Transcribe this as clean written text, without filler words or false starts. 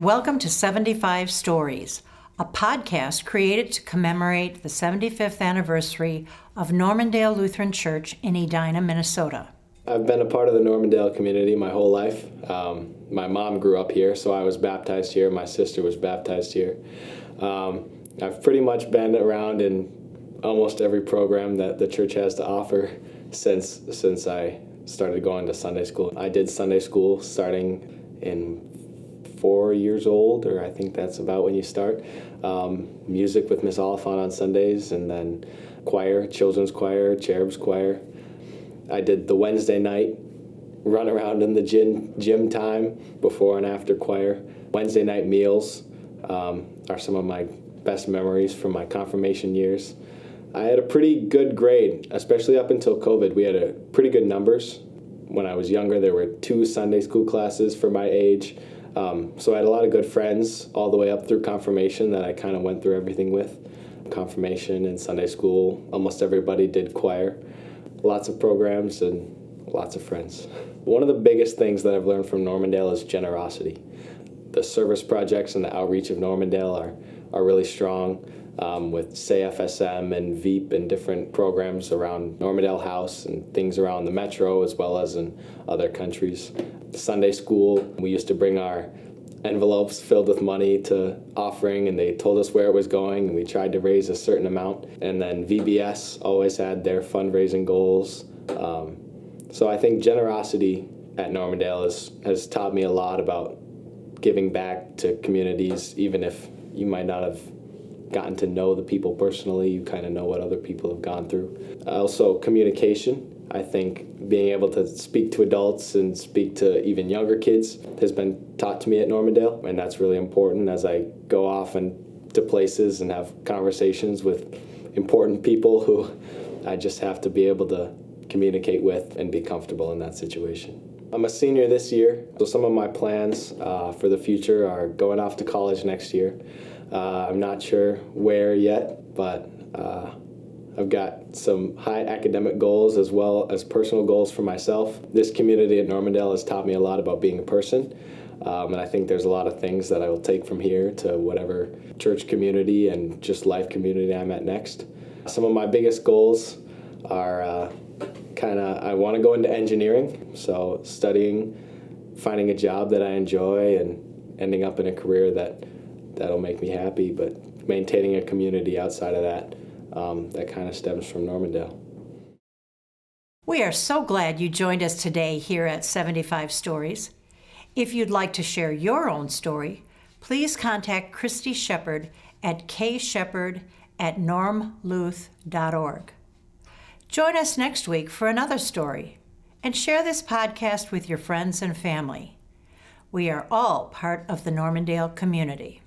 Welcome to 75 Stories, a podcast created to commemorate the 75th anniversary of Normandale Lutheran Church in Edina, Minnesota. I've been a part of the Normandale community my whole life. My mom grew up here, so I was baptized here. My sister was baptized here. I've pretty much been around in almost every program that the church has to offer since I started going to Sunday school. I did Sunday school starting in 4 years old, or I think that's about when you start. Music with Miss Oliphant on Sundays, and then choir, children's choir, cherubs choir. I did the Wednesday night run around in the gym time before and after choir. Wednesday night meals are some of my best memories from my confirmation years. I had a pretty good grade, especially up until COVID. We had a pretty good numbers. When I was younger, there were 2 Sunday school classes for my age. So I had a lot of good friends all the way up through confirmation that I kind of went through everything with. Confirmation and Sunday school, almost everybody did choir. Lots of programs and lots of friends. One of the biggest things that I've learned from Normandale is generosity. The service projects and the outreach of Normandale are really strong with SAFSM and VEEP and different programs around Normandale House and things around the metro as well as in other countries. Sunday school, we used to bring our envelopes filled with money to offering, and they told us where it was going, and we tried to raise a certain amount. And then VBS always had their fundraising goals. So I think generosity at Normandale has taught me a lot about giving back to communities, even if you might not have gotten to know the people personally, you kind of know what other people have gone through. Also, communication. I think being able to speak to adults and speak to even younger kids has been taught to me at Normandale, and that's really important as I go off and to places and have conversations with important people who I just have to be able to communicate with and be comfortable in that situation. I'm a senior this year, so some of my plans for the future are going off to college next year. I'm not sure where yet, but I've got some high academic goals as well as personal goals for myself. This community at Normandale has taught me a lot about being a person, and I think there's a lot of things that I will take from here to whatever church community and just life community I'm at next. Some of my biggest goals are I want to go into engineering, so studying, finding a job that I enjoy, and ending up in a career that'll make me happy, but maintaining a community outside of that. That kind of stems from Normandale. We are so glad you joined us today here at 75 Stories. If you'd like to share your own story, please contact Christy Shepard at kshepard@normluth.org. Join us next week for another story, and share this podcast with your friends and family. We are all part of the Normandale community.